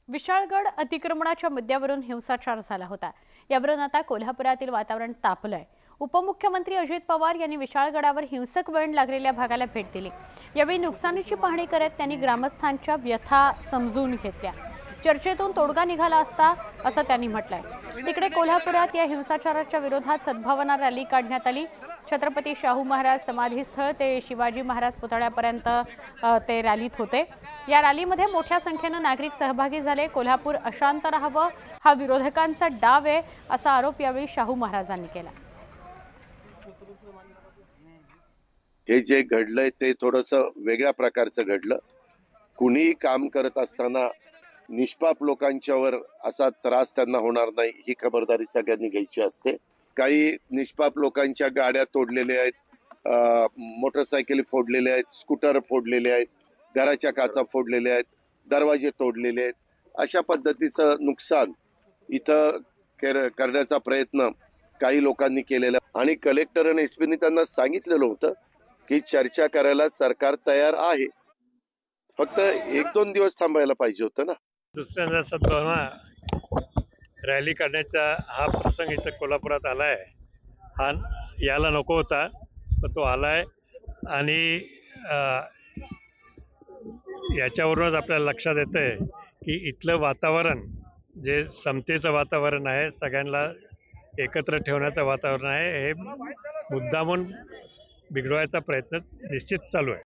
विशाळगड अतिक्रमणाच्या मुद्द्यावरून हिंसाचार झाला होता। यावरून आता कोल्हापुरातील वातावरण तापलंय। उपमुख्यमंत्री अजित पवार यांनी विशाळगडावर हिंसक वळण लागलेल्या भागाला भेट दिली। यावेळी नुकसानीची पाहणी करत त्यांनी ग्रामस्थांच्या व्यथा समजून घेतल्या। चर्चेतून तोडगा निघाला असता असं त्यांनी म्हटलंय। तिकडे कोल्हापुरात या हिंसाचाराच्या विरोधात सद्भावना रॅली काढण्यात आली। छत्रपती शाहू महाराज समाधीस्थळ ते शिवाजी महाराज पुतळ्यापर्यंत ते रॅलीत होते। या रॅलीमध्ये मोठ्या संख्येने नागरिक सहभागी झाले। कोल्हापूर अशांत राहावं हा विरोधकांचा डाव आहे असा आरोप यावेळी शाहू महाराजांनी केला। हे जे घडलंय ते थोडंसं वेगळ्या प्रकारचं घडलं। कुणीही काम करत असताना निष्पाप लोकांच्यावर असा त्रास त्यांना होणार नाही ही खबरदारी सगळ्यांनी घ्यायची असते। काही निष्पाप लोकांच्या गाड्या तोडलेल्या आहेत, मोटरसायकली फोडलेल्या आहेत, स्कूटर फोडलेले आहेत, घराच्या काचा फोडलेल्या आहेत, दरवाजे तोडलेले आहेत। अशा पद्धतीचं नुकसान इथं करण्याचा प्रयत्न काही लोकांनी केलेला आणि कलेक्टर आणि एसपीनी त्यांना सांगितलेलं होतं की चर्चा करायला सरकार तयार आहे, फक्त 1-2 दिवस थांबायला पाहिजे होतं ना। दुसऱ्यांदा सद्भावना रॅली काढण्याचा हा प्रसंग इथं कोल्हापुरात आलाय। हा याला नको होता पण तो आलाय आणि याच्यावरूनच आपल्याला लक्षात येतंय की इथलं वातावरण जे समतेचं वातावरण आहे, सगळ्यांना एकत्र ठेवण्याचं वातावरण आहे, हे मुद्दामून बिघडवायचा प्रयत्न निश्चित चालू आहे।